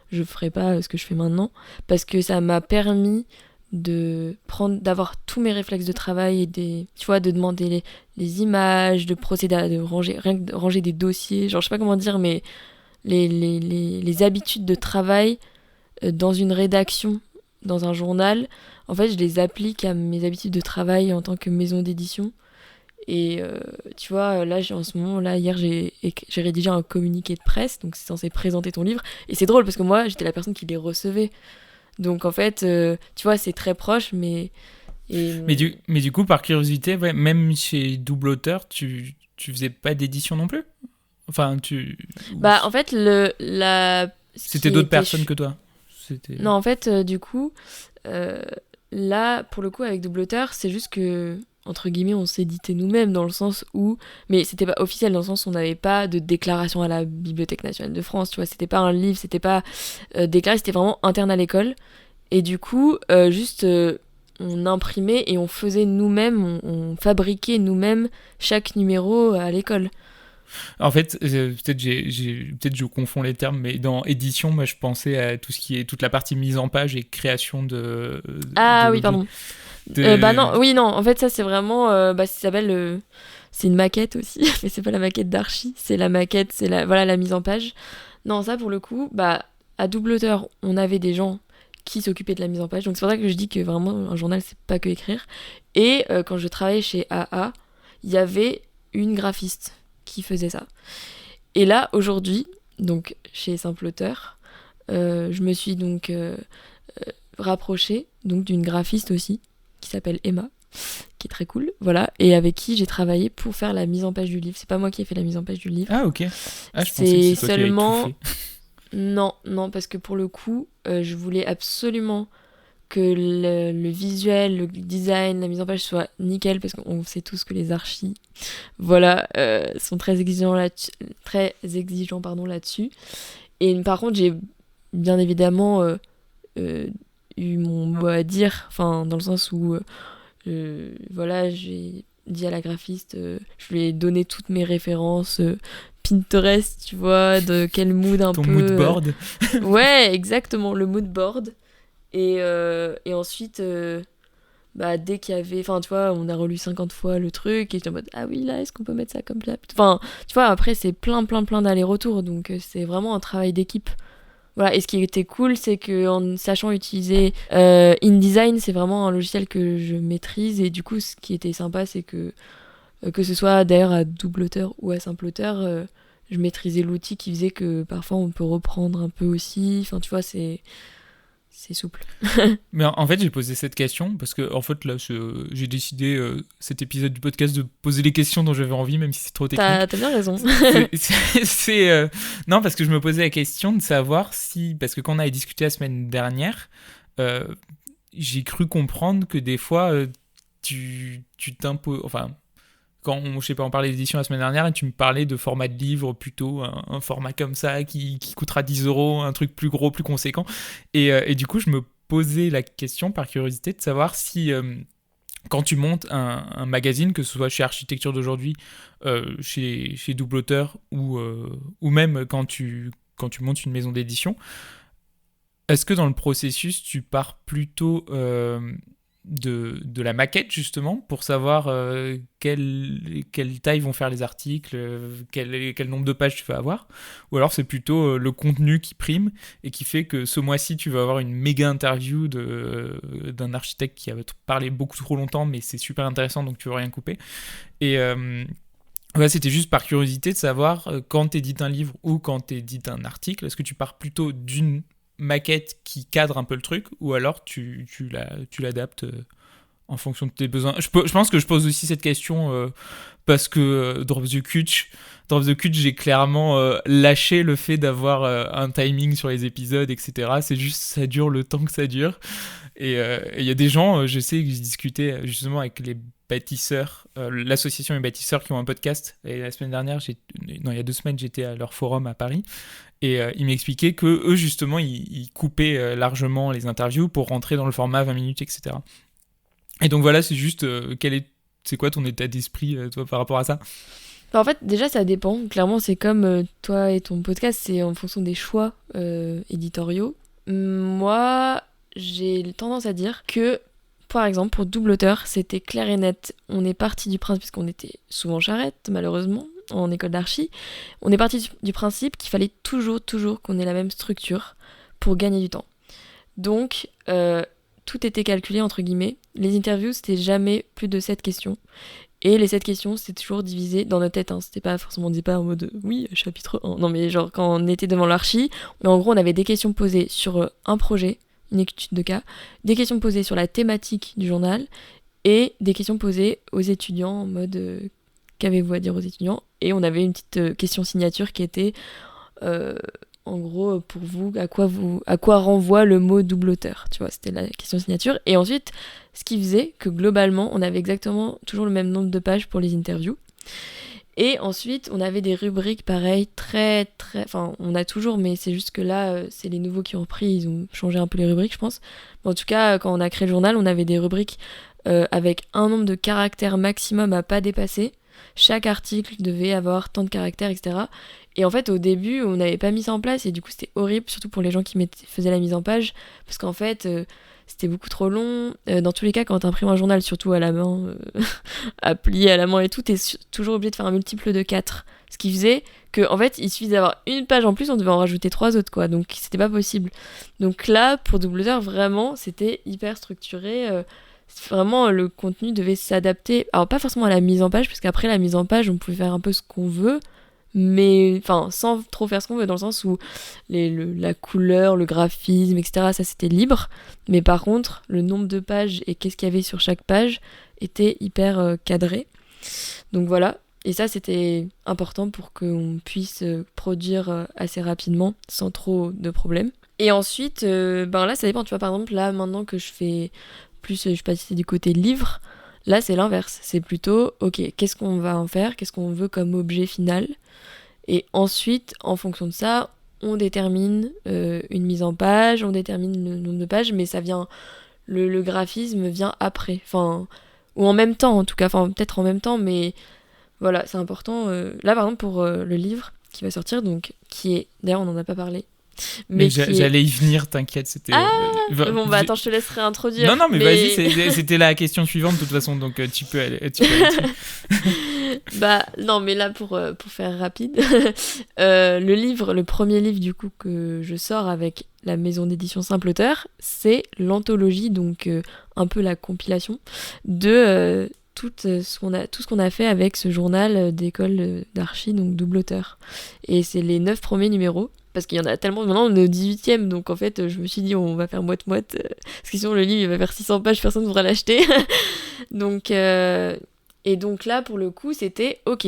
je ferais pas ce que je fais maintenant, parce que ça m'a permis d'avoir tous mes réflexes de travail et tu vois, de demander les images, de procéder à ranger des dossiers, genre je sais pas comment dire, mais les habitudes de travail dans une rédaction, dans un journal, en fait je les applique à mes habitudes de travail en tant que maison d'édition. Et tu vois, là, en ce moment, là, hier, j'ai rédigé un communiqué de presse, donc c'est censé présenter ton livre. Et c'est drôle parce que moi, j'étais la personne qui les recevait. Donc en fait, tu vois, c'est très proche, mais... Mais du coup, par curiosité, ouais, même chez Double Auteur, tu faisais pas d'édition non plus? Enfin, Bah, en fait, ce C'était qui d'autres était personnes que toi? Non, en fait, du coup, là, pour le coup, avec Double Auteur, c'est juste que, entre guillemets, on s'éditait nous-mêmes dans le sens où... Mais c'était pas officiel dans le sens où on n'avait pas de déclaration à la Bibliothèque nationale de France, tu vois. C'était pas un livre, c'était pas déclaré, c'était vraiment interne à l'école. Et du coup, juste, on imprimait et on faisait nous-mêmes, on fabriquait nous-mêmes chaque numéro à l'école. En fait, peut-être je confonds les termes, mais dans édition, moi je pensais à tout ce qui est toute la partie mise en page et création de Ah oui, l'objet. pardon. Bah non, oui, non, en fait, ça c'est vraiment. Ça s'appelle. C'est une maquette aussi, mais c'est pas la maquette d'archi, c'est la maquette, c'est voilà, la mise en page. Non, ça pour le coup, bah, à Double Auteur, on avait des gens qui s'occupaient de la mise en page, donc c'est pour ça que je dis que vraiment un journal c'est pas que écrire. Et quand je travaillais chez AA, il y avait une graphiste qui faisait ça. Et là, aujourd'hui, donc chez Simple Auteur, je me suis donc rapprochée donc, d'une graphiste aussi, qui s'appelle Emma, qui est très cool, voilà, et avec qui j'ai travaillé pour faire la mise en page du livre. C'est pas moi qui ai fait la mise en page du livre. Ah, ok. Ah, je pensais que C'est c'est toi qui avais seulement... tout fait. Non, parce que pour le coup, je voulais absolument que le visuel, le design, la mise en page soit nickel, parce qu'on sait tous que les archis, voilà, sont très exigeants là-dessus. Et par contre, j'ai bien évidemment eu mon mot à dire, enfin, dans le sens où, voilà, j'ai dit à la graphiste, je lui ai donné toutes mes références Pinterest, tu vois, de quel mood un Ton peu... mood board. Ouais, exactement, le mood board. Et ensuite, bah, dès qu'il y avait... Enfin, tu vois, on a relu 50 fois le truc, et j'étais en mode, ah oui, là, est-ce qu'on peut mettre ça comme ça? Enfin, tu vois, après, c'est plein d'allers-retours, donc c'est vraiment un travail d'équipe. Voilà, et ce qui était cool, c'est qu'en sachant utiliser InDesign, c'est vraiment un logiciel que je maîtrise, et du coup, ce qui était sympa, c'est que ce soit d'ailleurs à Double Auteur ou à Simple Auteur, je maîtrisais l'outil qui faisait que parfois on peut reprendre un peu aussi. Enfin, tu vois, c'est souple. Mais en fait, j'ai posé cette question parce que, en fait, là, j'ai décidé cet épisode du podcast de poser les questions dont j'avais envie, même si c'est trop technique. T'as bien raison. Non, parce que je me posais la question de savoir si, parce que quand on avait discuté la semaine dernière, j'ai cru comprendre que des fois, tu t'imposes, enfin, je sais pas, on parlait d'édition la semaine dernière et tu me parlais de format de livre plutôt, un format comme ça qui coûtera 10 €, un truc plus gros, plus conséquent. Et du coup, je me posais la question par curiosité de savoir si, quand tu montes un magazine, que ce soit chez Architecture d'aujourd'hui, chez Double Auteur ou même quand tu montes une maison d'édition, est-ce que dans le processus, tu pars plutôt de la maquette, justement, pour savoir quelle taille vont faire les articles, quel nombre de pages tu vas avoir, ou alors c'est plutôt le contenu qui prime et qui fait que ce mois-ci, tu vas avoir une méga interview d'un architecte qui va te parler beaucoup trop longtemps, mais c'est super intéressant, donc tu veux rien couper. Et ouais, c'était juste par curiosité de savoir, quand tu édites un livre ou quand tu édites un article, est-ce que tu pars plutôt d'une maquette qui cadre un peu le truc, ou alors tu l'adaptes en fonction de tes besoins. Je pense que je pose aussi cette question parce que Drop the Cutch, j'ai clairement lâché le fait d'avoir un timing sur les épisodes, etc. C'est juste, ça dure le temps que ça dure. Et il y a des gens, je sais que j'ai discuté justement avec les bâtisseurs, l'association des bâtisseurs qui ont un podcast. Et la semaine dernière, il y a 2 semaines, j'étais à leur forum à Paris. Et ils m'expliquaient que eux, justement, ils coupaient largement les interviews pour rentrer dans le format 20 minutes, etc. Et donc voilà, c'est juste, c'est quoi ton état d'esprit, toi, par rapport à ça? En fait, déjà, ça dépend. Clairement, c'est comme toi et ton podcast, c'est en fonction des choix éditoriaux. Moi, j'ai tendance à dire que, par exemple, pour Double Auteur, c'était clair et net. On est parti du principe, puisqu'on était souvent charrette, malheureusement, en école d'archi, on est parti du principe qu'il fallait toujours qu'on ait la même structure pour gagner du temps. Donc, tout était calculé, entre guillemets. Les interviews, c'était jamais plus de 7 questions. Et les 7 questions, c'était toujours divisé dans notre tête. Hein. C'était pas forcément, on disait pas en mode oui, chapitre 1. Non, mais genre quand on était devant l'archi, en gros, on avait des questions posées sur un projet, une étude de cas, des questions posées sur la thématique du journal et des questions posées aux étudiants en mode qu'avez-vous à dire aux étudiants. Et on avait une petite question signature qui était en gros pour vous, à quoi renvoie le mot double auteur. Tu vois, c'était la question signature. Et ensuite, ce qui faisait que globalement, on avait exactement toujours le même nombre de pages pour les interviews. Et ensuite, on avait des rubriques pareilles, très. Enfin, on a toujours, mais c'est juste que là, c'est les nouveaux qui ont repris, ils ont changé un peu les rubriques, je pense. Mais en tout cas, quand on a créé le journal, on avait des rubriques avec un nombre de caractères maximum à pas dépasser. Chaque article devait avoir tant de caractères, etc. Et en fait, au début, on n'avait pas mis ça en place, et du coup, c'était horrible, surtout pour les gens qui faisaient la mise en page, parce qu'en fait, c'était beaucoup trop long. Dans tous les cas, quand tu imprimes un journal, surtout à la main, à plier à la main et tout, t'es toujours obligé de faire un multiple de 4. Ce qui faisait que, en fait, il suffisait d'avoir une page en plus, on devait en rajouter 3 autres, quoi. Donc, c'était pas possible. Donc là, pour Double Auteur, vraiment, c'était hyper structuré. Vraiment, le contenu devait s'adapter. Alors, pas forcément à la mise en page, parce qu'après la mise en page, on pouvait faire un peu ce qu'on veut, mais enfin, sans trop faire ce qu'on veut, dans le sens où la couleur, le graphisme, etc., ça c'était libre. Mais par contre, le nombre de pages et qu'est-ce qu'il y avait sur chaque page était hyper cadré. Donc voilà. Et ça, c'était important pour qu'on puisse produire assez rapidement, sans trop de problèmes. Et ensuite, là, ça dépend. Tu vois, par exemple, là, maintenant que je fais plus, je sais pas si c'est du côté livre, là, c'est l'inverse. C'est plutôt, ok, qu'est-ce qu'on va en faire ? Qu'est-ce qu'on veut comme objet final ? Et ensuite, en fonction de ça, on détermine une mise en page, on détermine le nombre de pages, mais ça vient, le graphisme vient après. Enfin, ou en même temps, en tout cas. Enfin, peut-être en même temps, mais voilà, c'est important. Là, par exemple, pour le livre qui va sortir, donc, qui est, d'ailleurs, on n'en a pas parlé, mais j'allais y venir, t'inquiète, c'était... bon, attends, je te laisserai introduire. Non, mais vas-y, c'était la question suivante, de toute façon, donc tu peux aller dessus. Non, mais là, pour faire rapide, le premier livre, du coup, que je sors avec la maison d'édition Simple Auteur, c'est l'anthologie, donc un peu la compilation de tout ce qu'on a fait avec ce journal d'école d'archi, donc Double Auteur. Et c'est les 9 premiers numéros, parce qu'il y en a tellement. Maintenant, on est au 18e, donc en fait, je me suis dit, on va faire moite-moite, parce que sinon, le livre, il va faire 600 pages, personne ne voudra l'acheter. Donc, et donc là, pour le coup, c'était, ok,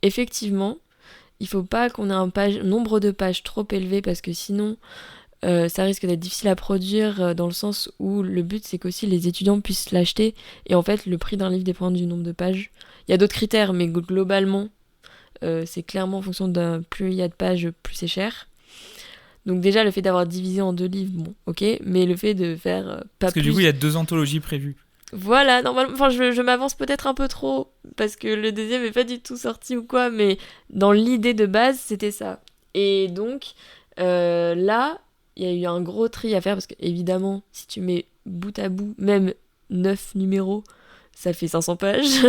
effectivement, il faut pas qu'on ait un nombre de pages trop élevé, parce que sinon, ça risque d'être difficile à produire, dans le sens où le but, c'est qu'aussi les étudiants puissent l'acheter, et en fait, le prix d'un livre dépend du nombre de pages. Il y a d'autres critères, mais globalement, c'est clairement en fonction de plus il y a de pages, plus c'est cher. Donc déjà, le fait d'avoir divisé en 2 livres, bon, ok, mais le fait de faire pas Parce que plus... du coup, il y a 2 anthologies prévues. Voilà, normalement, enfin, je m'avance peut-être un peu trop, parce que le deuxième est pas du tout sorti ou quoi, mais dans l'idée de base, c'était ça. Et donc, là, il y a eu un gros tri à faire, parce qu'évidemment, si tu mets bout à bout, même 9 numéros, ça fait 500 pages.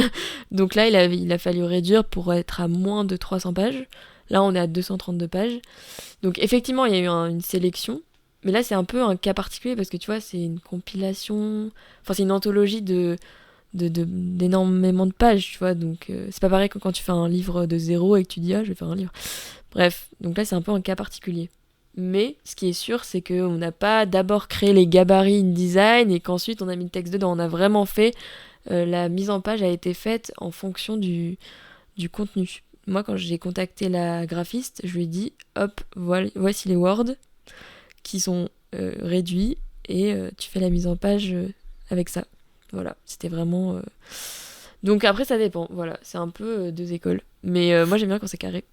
Donc là, il a fallu réduire pour être à moins de 300 pages. Là, on est à 232 pages. Donc effectivement, il y a eu une sélection. Mais là, c'est un peu un cas particulier parce que tu vois, c'est une compilation... Enfin, c'est une anthologie d'énormément de pages, tu vois. Donc c'est pas pareil que quand tu fais un livre de 0 et que tu dis « Ah, je vais faire un livre ». Bref, donc là, c'est un peu un cas particulier. Mais ce qui est sûr, c'est qu'on n'a pas d'abord créé les gabarits InDesign et qu'ensuite, on a mis le texte dedans. On a vraiment fait... la mise en page a été faite en fonction du contenu. Moi, quand j'ai contacté la graphiste, je lui ai dit hop, voici les Word qui sont réduits et tu fais la mise en page avec ça. Voilà, c'était vraiment... Donc après, ça dépend. Voilà, c'est un peu 2 écoles. Mais moi, j'aime bien quand c'est carré.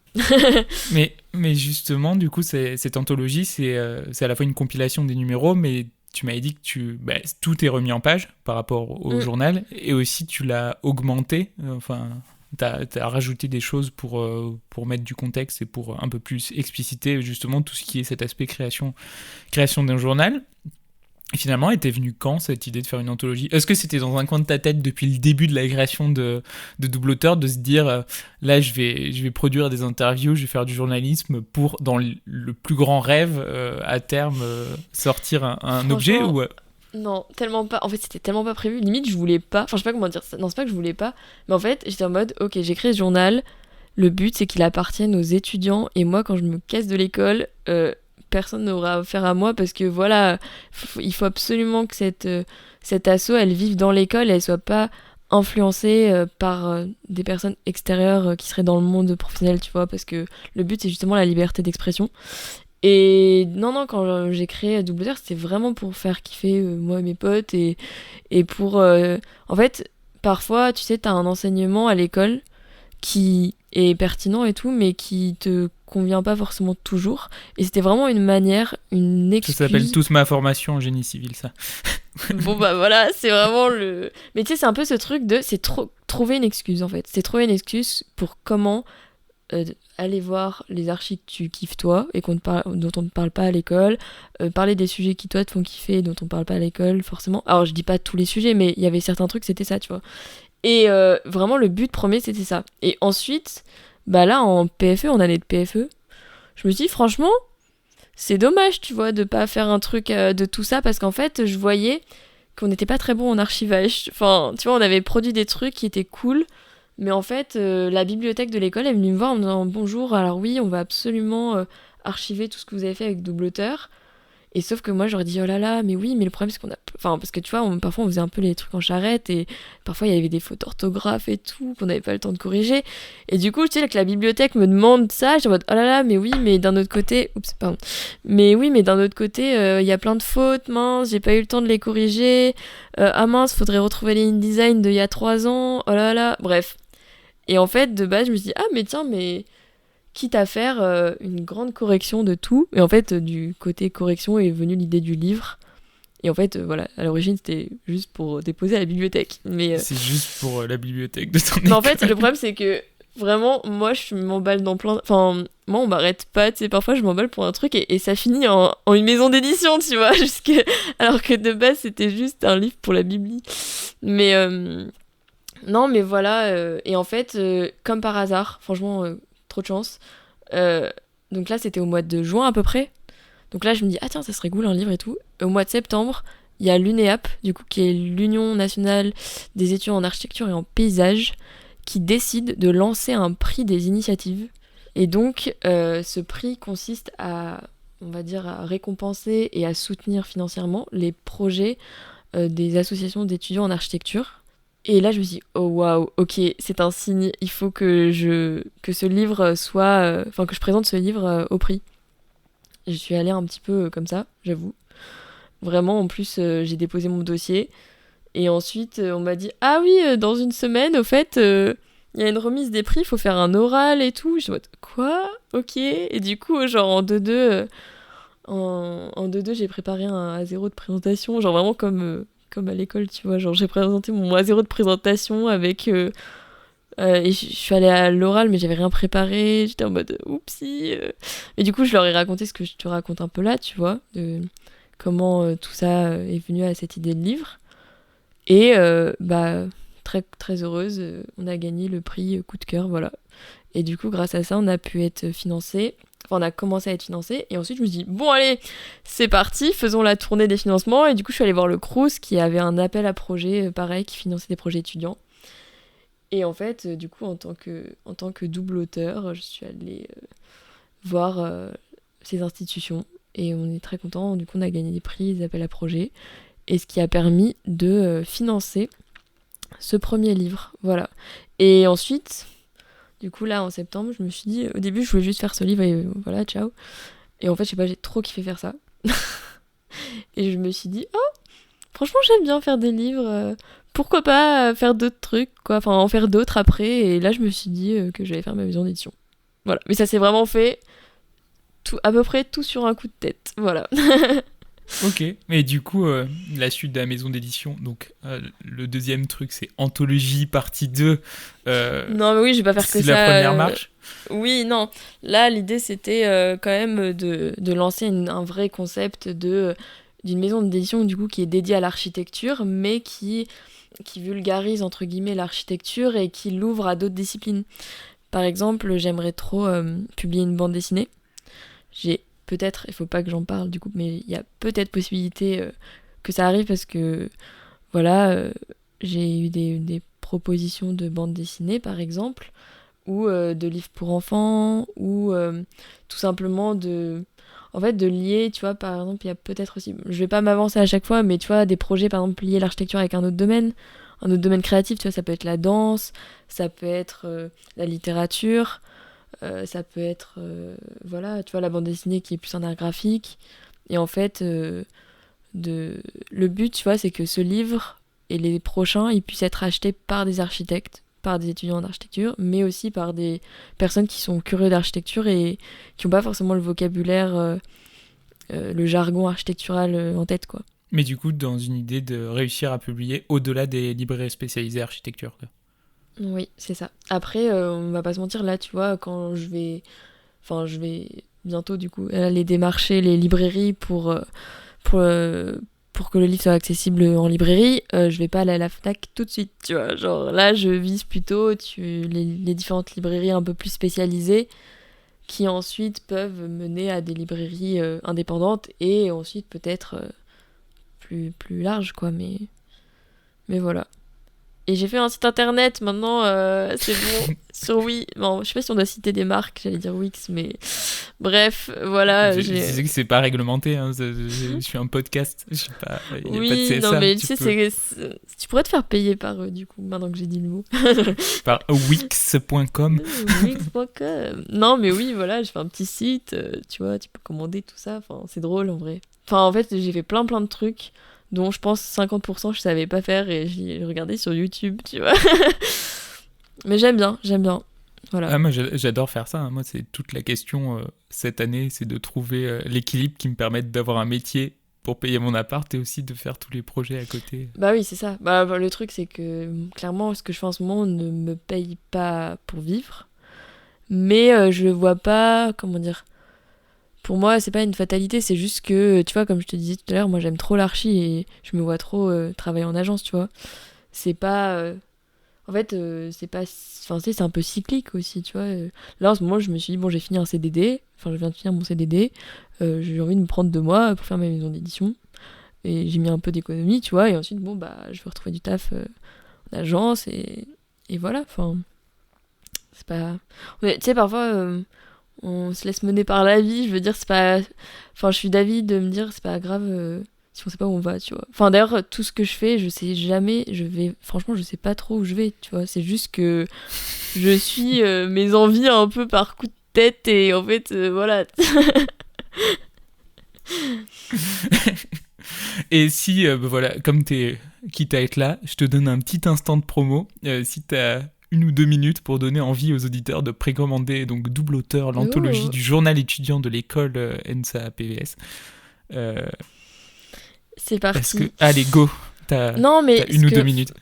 mais justement, du coup, cette anthologie, c'est à la fois une compilation des numéros, mais tu m'avais dit que tout est remis en page par rapport au journal, et aussi tu l'as augmenté, enfin, t'as rajouté des choses pour mettre du contexte et pour un peu plus expliciter justement tout ce qui est cet aspect création d'un journal. Et finalement, était venue quand cette idée de faire une anthologie ? Est-ce que c'était dans un coin de ta tête depuis le début de la création de Double Auteur, de se dire là je vais produire des interviews, je vais faire du journalisme pour, dans le plus grand rêve, à terme, sortir un objet ou... Non, tellement pas. En fait, c'était tellement pas prévu. Limite, je voulais pas. Enfin, je sais pas comment dire ça. Non, c'est pas que je voulais pas. Mais en fait, j'étais en mode, ok, j'écris ce journal. Le but, c'est qu'il appartienne aux étudiants. Et moi, quand je me casse de l'école, personne n'aura affaire à moi parce que voilà, il faut absolument que cette asso, elle vive dans l'école et elle soit pas influencée par des personnes extérieures qui seraient dans le monde professionnel, tu vois, parce que le but, c'est justement la liberté d'expression. Et non, non, quand j'ai créé Double Dare, c'était vraiment pour faire kiffer moi et mes potes et pour... En fait, parfois, tu sais, t'as un enseignement à l'école qui est pertinent et tout, mais qui te convient pas forcément toujours. Et c'était vraiment une manière, une Ça s'appelle excuse. tous ma formation en génie civil, ça. Bon bah voilà, c'est vraiment le... Mais tu sais, c'est un peu ce truc de... C'est trouver une excuse en fait. C'est trouver une excuse pour comment aller voir les archis que tu kiffes toi et dont on ne parle pas à l'école, parler des sujets qui toi te font kiffer et dont on parle pas à l'école forcément. Alors je dis pas tous les sujets, mais il y avait certains trucs, c'était ça, tu vois. Et vraiment le but premier c'était ça. Et ensuite, bah là en PFE, en année de PFE, je me suis dit franchement, c'est dommage, tu vois, de pas faire un truc de tout ça parce qu'en fait, je voyais qu'on n'était pas très bon en archivage. Enfin, tu vois, on avait produit des trucs qui étaient cool, mais en fait, la bibliothèque de l'école est venue me voir en me disant bonjour, alors oui, on va absolument archiver tout ce que vous avez fait avec Double Auteur. Et sauf que moi, j'aurais dit oh là là, mais oui, mais le problème c'est qu'on a. Enfin, parce que tu vois, parfois on faisait un peu les trucs en charrette et parfois il y avait des fautes d'orthographe et tout qu'on n'avait pas le temps de corriger. Et du coup, tu sais, que la bibliothèque me demande ça, j'étais en mode oh là là, mais oui, mais d'un autre côté. Oups, pardon. Mais oui, mais d'un autre côté, il y a plein de fautes, mince, j'ai pas eu le temps de les corriger. Ah mince, faudrait retrouver les InDesign d'il y a 3 ans, oh là là. Bref. Et en fait, de base, je me suis dit ah, mais tiens, mais quitte à faire une grande correction de tout. Et en fait, du côté correction est venue l'idée du livre. Et en fait, voilà, à l'origine, c'était juste pour déposer à la bibliothèque. Mais, C'est juste pour la bibliothèque de ton mais en école. fait, le problème, c'est que vraiment, moi, je m'emballe dans plein... Enfin, moi, on m'arrête pas, tu sais, parfois, je m'emballe pour un truc et ça finit en une maison d'édition, tu vois, alors que de base, c'était juste un livre pour la bibli. Mais... non, mais voilà. Et en fait, comme par hasard, franchement, trop de chance. Donc là, c'était au mois de juin à peu près. Donc là, je me dis, ah tiens, ça serait cool un livre et tout. Au mois de septembre, il y a l'UNEAP, du coup, qui est l'Union nationale des études en architecture et en paysage, qui décide de lancer un prix des initiatives. Et donc, ce prix consiste à, on va dire, à récompenser et à soutenir financièrement les projets des associations d'étudiants en architecture. Et là, je me suis dit, oh waouh, ok, c'est un signe, il faut que ce livre soit. Enfin, que je présente ce livre au prix. Et je suis allée un petit peu comme ça, j'avoue. Vraiment, en plus, j'ai déposé mon dossier. Et ensuite, on m'a dit, ah oui, dans une semaine, au fait, il y a une remise des prix, il faut faire un oral et tout. Je me dis, quoi? Ok. Et du coup, genre en 2-2, en 2-2, j'ai préparé un A0 de présentation, genre vraiment comme à l'école, tu vois. Genre, j'ai présenté mon A0 de présentation avec. Et je suis allée à l'oral, mais j'avais rien préparé. J'étais en mode oupsie. Et du coup, je leur ai raconté ce que je te raconte un peu là, tu vois, de comment tout ça est venu à cette idée de livre. Et bah, très, très heureuse, on a gagné le prix coup de cœur, voilà. Et du coup, grâce à ça, on a pu être financé. Enfin, on a commencé à être financé. Et ensuite, je me suis dit, bon, allez, c'est parti, faisons la tournée des financements. Et du coup, je suis allée voir le Crous qui avait un appel à projet, pareil, qui finançait des projets étudiants. Et en fait, du coup, en tant que double auteur, je suis allée voir ces institutions. Et on est très contents. Du coup, on a gagné des prix, des appels à projets. Et ce qui a permis de financer ce premier livre. Voilà. Et ensuite, du coup, là, en septembre, je me suis dit... Au début, je voulais juste faire ce livre et voilà, ciao. Et en fait, je sais pas, j'ai trop kiffé faire ça. Et je me suis dit, oh, franchement, j'aime bien faire des livres. Pourquoi pas faire d'autres trucs, quoi. Enfin, en faire d'autres après. Et là, je me suis dit que j'allais faire ma maison d'édition. Voilà. Mais ça s'est vraiment fait à peu près tout sur un coup de tête. Voilà. Ok, mais du coup, la suite de la maison d'édition, donc le deuxième truc, c'est Anthologie partie 2. Non, mais oui, je vais pas faire que C'est ça. la première marche. Oui, non. Là, l'idée, c'était quand même de lancer un vrai concept d'une maison d'édition, du coup, qui est dédiée à l'architecture, mais qui vulgarise, entre guillemets, l'architecture et qui l'ouvre à d'autres disciplines. Par exemple, j'aimerais trop publier une bande dessinée. J'ai peut-être, il faut pas que j'en parle du coup, mais il y a peut-être possibilité que ça arrive parce que, voilà, j'ai eu des propositions de bande dessinée, par exemple, ou de livres pour enfants, ou tout simplement en fait, de lier, tu vois, par exemple, il y a peut-être aussi, je vais pas m'avancer à chaque fois, mais tu vois, des projets, par exemple, lier l'architecture avec un autre domaine créatif, tu vois, ça peut être la danse, ça peut être la littérature, ça peut être, voilà, tu vois, la bande dessinée qui est plus un art graphique. Et en fait, le but, tu vois, c'est que ce livre et les prochains, ils puissent être achetés par des architectes, par des étudiants en architecture, mais aussi par des personnes qui sont curieux d'architecture et qui n'ont pas forcément le vocabulaire, le jargon architectural en tête, quoi. Mais du coup, dans une idée de réussir à publier au-delà des librairies spécialisées architecture, quoi. Oui, c'est ça. Après, on va pas se mentir, là, tu vois, quand je vais... Enfin, je vais bientôt, du coup, aller démarcher les librairies pour, pour que le livre soit accessible en librairie, je vais pas aller à la Fnac tout de suite, tu vois. Genre, là, je vise plutôt les différentes librairies un peu plus spécialisées qui ensuite peuvent mener à des librairies indépendantes et ensuite peut-être plus larges, quoi. Mais voilà. Et j'ai fait un site internet, maintenant, c'est bon, sur Wix. Bon, je sais pas si on doit citer des marques, j'allais dire Wix, mais bref, voilà. Je sais que c'est pas réglementé, hein, je suis un podcast, je sais pas, il n'y a pas de Oui, CSA. non, mais tu sais, tu pourrais te faire payer par eux, du coup, maintenant que j'ai dit le mot. Par wix.com. Wix.com. Non, mais oui, voilà, j'ai fait un petit site, tu vois, tu peux commander tout ça, enfin, c'est drôle en vrai. Enfin, en fait, j'ai fait plein de trucs dont je pense 50% je savais pas faire et j'ai regardé sur YouTube, tu vois. Mais j'aime bien. Voilà. Ah, moi j'adore faire ça, hein. Moi c'est toute la question cette année, c'est de trouver l'équilibre qui me permette d'avoir un métier pour payer mon appart et aussi de faire tous les projets à côté. Bah oui, c'est ça. Bah, le truc c'est que clairement ce que je fais en ce moment ne me paye pas pour vivre. Mais je vois pas, comment dire... Pour moi, c'est pas une fatalité, c'est juste que, tu vois, comme je te disais tout à l'heure, moi j'aime trop l'archi et je me vois trop travailler en agence, tu vois. C'est pas... En fait, c'est pas... Enfin, c'est un peu cyclique aussi, tu vois. Là, en ce moment, je me suis dit, bon, j'ai fini un CDD, enfin, je viens de finir mon CDD, j'ai envie de me prendre 2 mois pour faire ma maison d'édition. Et j'ai mis un peu d'économie, tu vois, et ensuite, bon, bah, je vais retrouver du taf en agence, et voilà, enfin... C'est pas... Tu sais, parfois... on se laisse mener par la vie, je veux dire, c'est pas... Enfin, je suis d'avis de me dire, c'est pas grave si on sait pas où on va, tu vois. Enfin, d'ailleurs, tout ce que je fais, je sais jamais, franchement, je sais pas trop où je vais, tu vois. C'est juste que je suis mes envies un peu par coup de tête et en fait, voilà. Et si, voilà, comme t'es quitte à être là, je te donne un petit instant de promo. Si t'as 1 ou 2 minutes pour donner envie aux auditeurs de précommander donc Double Auteur, l'anthologie du journal étudiant de l'école ENSA PVS. C'est parti. Allez, go. T'as 1 ou 2 minutes.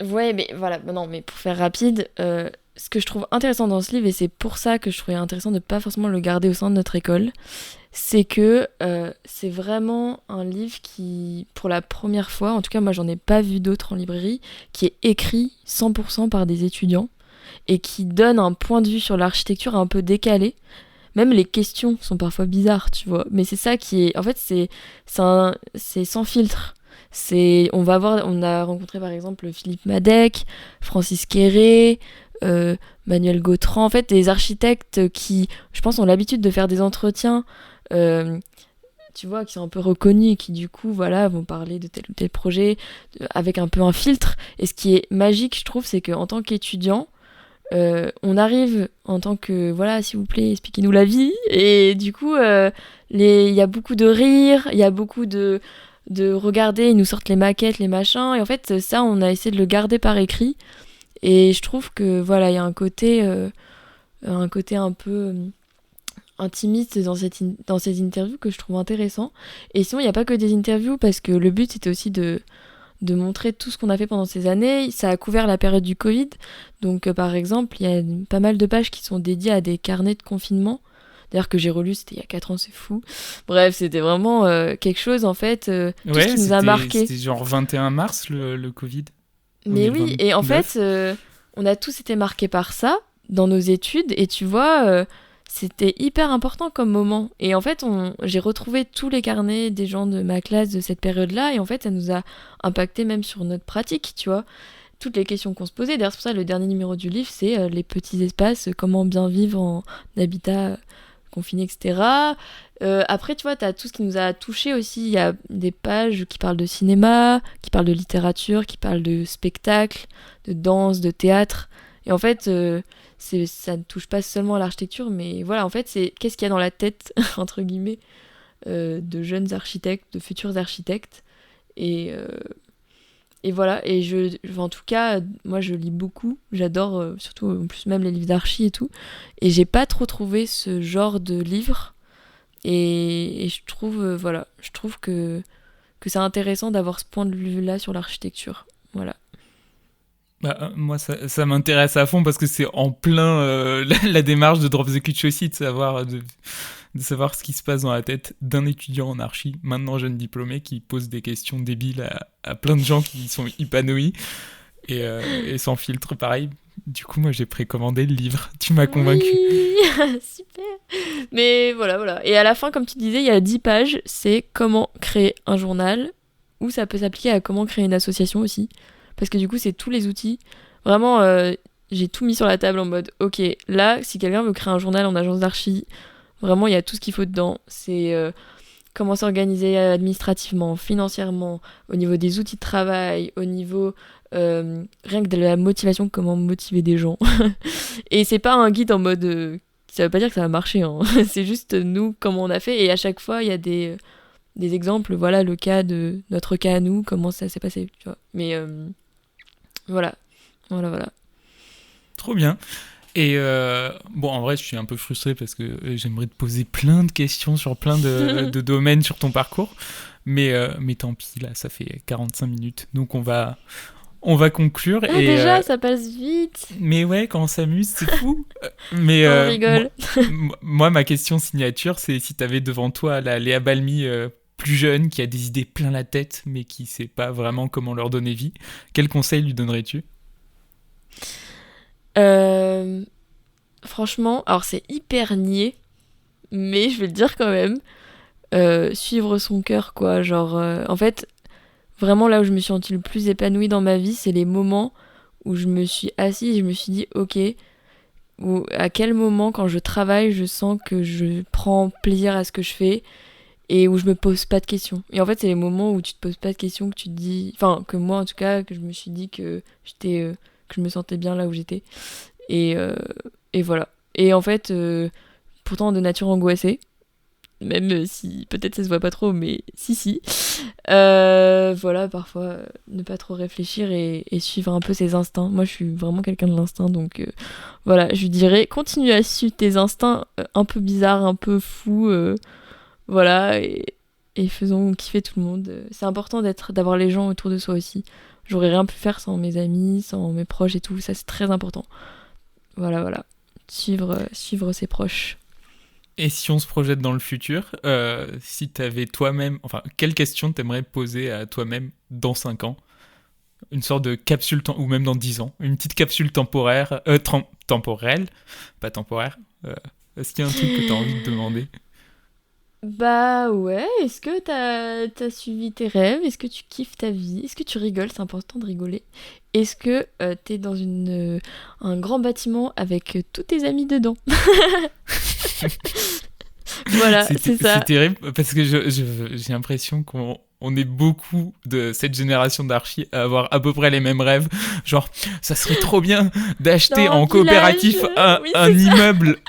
Ouais, mais voilà, non, mais pour faire rapide, ce que je trouve intéressant dans ce livre, et c'est pour ça que je trouvais intéressant de pas forcément le garder au sein de notre école, c'est que c'est vraiment un livre qui, pour la première fois, en tout cas moi j'en ai pas vu d'autres en librairie, qui est écrit 100% par des étudiants et qui donne un point de vue sur l'architecture un peu décalé. Même les questions sont parfois bizarres, tu vois. Mais c'est ça qui est... En fait, c'est sans filtre. On a rencontré par exemple Philippe Madec, Francis Quéré, Manuel Gautran. En fait, des architectes qui, je pense, ont l'habitude de faire des entretiens, tu vois, qui sont un peu reconnus et qui, du coup, voilà, vont parler de tel ou tel projet avec un peu un filtre. Et ce qui est magique, je trouve, c'est qu'en tant qu'étudiant, on arrive en tant que, voilà, s'il vous plaît, expliquez-nous la vie. Et du coup, il y a beaucoup de rire, il y a beaucoup de regarder, ils nous sortent les maquettes, les machins. Et en fait, ça, on a essayé de le garder par écrit. Et je trouve que, voilà, il y a un côté un peu intimiste dans ces interviews que je trouve intéressant. Et sinon, il n'y a pas que des interviews, parce que le but, c'était aussi de montrer tout ce qu'on a fait pendant ces années. Ça a couvert la période du Covid. Donc, par exemple, il y a pas mal de pages qui sont dédiées à des carnets de confinement. D'ailleurs, que j'ai relu, c'était il y a 4 ans, c'est fou. Bref, c'était vraiment quelque chose, en fait, tout ce qui nous a marqué. C'était genre 21 mars, le Covid. Mais oui, et en fait, on a tous été marqués par ça, dans nos études, et tu vois... c'était hyper important comme moment. Et en fait, j'ai retrouvé tous les carnets des gens de ma classe de cette période-là, et en fait, ça nous a impacté même sur notre pratique, tu vois. Toutes les questions qu'on se posait. D'ailleurs, c'est pour ça le dernier numéro du livre, c'est les petits espaces, comment bien vivre en habitat confiné, etc. Après, tu vois, t'as tout ce qui nous a touchés aussi. Il y a des pages qui parlent de cinéma, qui parlent de littérature, qui parlent de spectacle, de danse, de théâtre. Et en fait, ça ne touche pas seulement à l'architecture, mais voilà, en fait, c'est qu'est-ce qu'il y a dans la tête, entre guillemets, de jeunes architectes, de futurs architectes. Et voilà, en tout cas, moi je lis beaucoup, j'adore, surtout en plus même les livres d'archi et tout, et j'ai pas trop trouvé ce genre de livre, et je trouve, je trouve que c'est intéressant d'avoir ce point de vue-là sur l'architecture, voilà. Bah, moi, ça m'intéresse à fond parce que c'est en plein la démarche de Drop the Cutch aussi, de savoir ce qui se passe dans la tête d'un étudiant en archi, maintenant jeune diplômé, qui pose des questions débiles à plein de gens qui sont épanouis et sans filtre, pareil. Du coup, moi, j'ai précommandé le livre. Tu m'as convaincu. Oui super. Mais voilà. Et à la fin, comme tu disais, il y a 10 pages, c'est comment créer un journal, ou ça peut s'appliquer à comment créer une association aussi. Parce que du coup, c'est tous les outils. Vraiment, j'ai tout mis sur la table en mode, ok, là, si quelqu'un veut créer un journal en agence d'archi, vraiment, il y a tout ce qu'il faut dedans. C'est comment s'organiser administrativement, financièrement, au niveau des outils de travail, au niveau rien que de la motivation, comment motiver des gens. Et c'est pas un guide en mode... ça veut pas dire que ça va marcher, hein. C'est juste nous, comment on a fait. Et à chaque fois, il y a des exemples. Voilà, notre cas à nous, comment ça s'est passé, tu vois. Mais voilà. Trop bien. Et bon, en vrai, je suis un peu frustré parce que j'aimerais te poser plein de questions sur plein de domaines sur ton parcours. Mais tant pis, là, ça fait 45 minutes. Donc, on va conclure. Ah, et déjà, ça passe vite. Mais ouais, quand on s'amuse, c'est fou. Mais on rigole. Moi, ma question signature, c'est si t'avais devant toi la Léa Balmy plus jeune, qui a des idées plein la tête, mais qui sait pas vraiment comment leur donner vie, quel conseil lui donnerais-tu ? Franchement, alors c'est hyper niais, mais je vais le dire quand même. Suivre son cœur, quoi. Genre, en fait, vraiment là où je me suis sentie le plus épanouie dans ma vie, c'est les moments où je me suis assise et je me suis dit, ok, ou à quel moment quand je travaille, je sens que je prends plaisir à ce que je fais et où je me pose pas de questions. Et en fait, c'est les moments où tu te poses pas de questions, que tu te dis, enfin, que moi en tout cas, que je me suis dit que que je me sentais bien là où j'étais. Et voilà. Et en fait, pourtant de nature angoissée, même si peut-être ça se voit pas trop, mais si. Voilà, parfois, ne pas trop réfléchir et suivre un peu ses instincts. Moi, je suis vraiment quelqu'un de l'instinct, donc voilà, je lui dirais, continue à suivre tes instincts un peu bizarres, un peu fous, voilà, et faisons kiffer tout le monde. C'est important d'avoir les gens autour de soi aussi. J'aurais rien pu faire sans mes amis, sans mes proches et tout, ça c'est très important. Voilà. Suivre ses proches. Et si on se projette dans le futur, si t'avais toi-même... Enfin, quelle question t'aimerais poser à toi-même dans 5 ans ? Une sorte de capsule, ou même dans 10 ans. Une petite capsule temporaire... temporelle, pas temporaire. Est-ce qu'il y a un truc que t'as envie de demander ? Bah ouais, est-ce que t'as suivi tes rêves ? Est-ce que tu kiffes ta vie ? Est-ce que tu rigoles ? C'est important de rigoler. Est-ce que t'es dans un grand bâtiment avec tous tes amis dedans ? Voilà, c'est ça. C'est terrible parce que j'ai l'impression qu'on est beaucoup de cette génération d'archi à avoir à peu près les mêmes rêves. Genre, ça serait trop bien d'acheter en coopératif un immeuble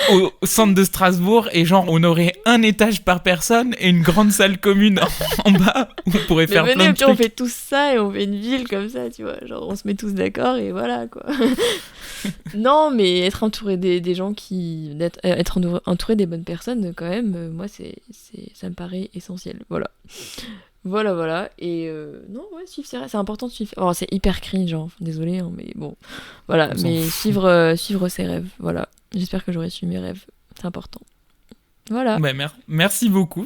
au centre de Strasbourg et genre on aurait un étage par personne et une grande salle commune en bas où on pourrait faire plein de trucs. On fait tous ça et on fait une ville comme ça, tu vois. Genre on se met tous d'accord et voilà quoi. Non, mais être entouré des gens être entouré des bonnes personnes quand même, moi ça me paraît essentiel. Voilà. Et non, ouais, suivre ses rêves, c'est important de suivre. Oh, c'est hyper cringe, hein. Désolé, hein, mais bon. Voilà, mais suivre ses rêves. Voilà. J'espère que j'aurai suivi mes rêves. C'est important. Voilà. Bah, merci beaucoup.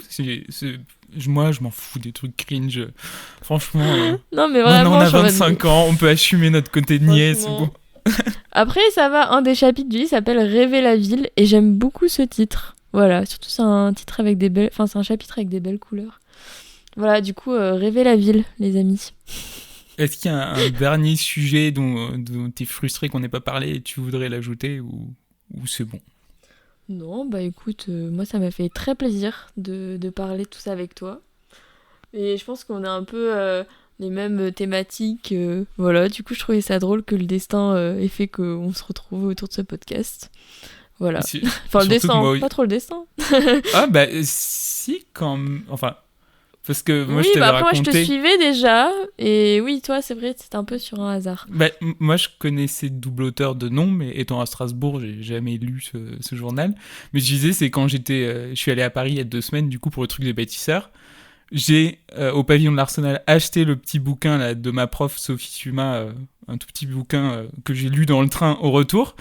Moi, je m'en fous des trucs cringe. Franchement. Non, mais vraiment. Maintenant, on a 25 ans, on peut assumer notre côté niais, c'est bon. Après, ça va, un des chapitres du livre s'appelle Rêver la ville et j'aime beaucoup ce titre. Voilà, surtout c'est un titre avec des belles... Enfin, c'est un chapitre avec des belles couleurs. Voilà, du coup, Rêver la ville, les amis. Est-ce qu'il y a un dernier sujet dont t'es frustré qu'on n'ait pas parlé et tu voudrais l'ajouter ou c'est bon? Non, bah écoute, moi ça m'a fait très plaisir de parler de tout ça avec toi. Et je pense qu'on a un peu les mêmes thématiques. Voilà, du coup je trouvais ça drôle que le destin ait fait qu'on se retrouve autour de ce podcast. Voilà. Enfin le destin, pas trop le destin. Ah bah si quand même. Enfin, parce que moi oui, je t'avais après raconté... moi je te suivais déjà. Et oui, toi c'est vrai, c'était un peu sur un hasard. Bah, moi je connaissais double auteur de nom, mais étant à Strasbourg, j'ai jamais lu ce journal. Mais je disais, c'est quand je suis allé à Paris il y a 2 semaines, du coup, pour le truc des bâtisseurs. J'ai, au pavillon de l'Arsenal, acheté le petit bouquin là, de ma prof Sophie Suma, un tout petit bouquin que j'ai lu dans le train au retour.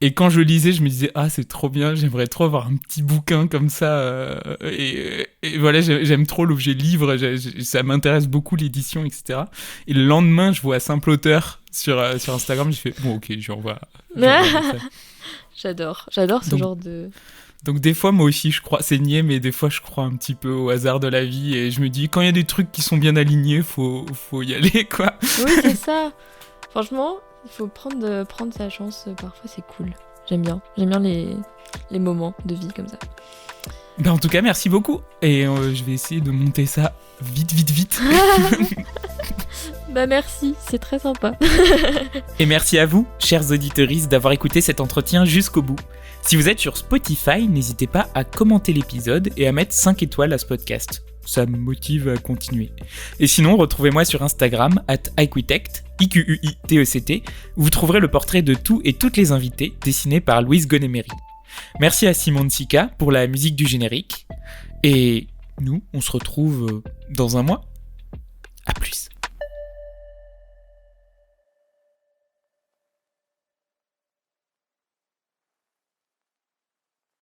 Et quand je lisais, je me disais, ah, c'est trop bien, j'aimerais trop avoir un petit bouquin comme ça. Et voilà, j'aime trop l'objet livre, ça m'intéresse beaucoup l'édition, etc. Et le lendemain, je vois Simple Auteur sur Instagram, j'ai fait, bon, ok, j'envoie J'adore ce genre de... Donc des fois, moi aussi, je crois, c'est niais, mais des fois, je crois un petit peu au hasard de la vie. Et je me dis, quand il y a des trucs qui sont bien alignés, faut y aller, quoi. Oui, c'est ça. Franchement... Il faut prendre sa chance, parfois c'est cool. J'aime bien les moments de vie comme ça. Ben en tout cas, merci beaucoup. Et je vais essayer de monter ça vite. Bah merci, c'est très sympa. Et merci à vous, chers auditeuristes, d'avoir écouté cet entretien jusqu'au bout. Si vous êtes sur Spotify, n'hésitez pas à commenter l'épisode et à mettre 5 étoiles à ce podcast. Ça me motive à continuer. Et sinon, retrouvez-moi sur Instagram, @iquitect, IQUITECT, où vous trouverez le portrait de tous et toutes les invités dessinés par Louise Gonemery. Merci à Simon Tsika pour la musique du générique. Et nous, on se retrouve dans un mois. À plus.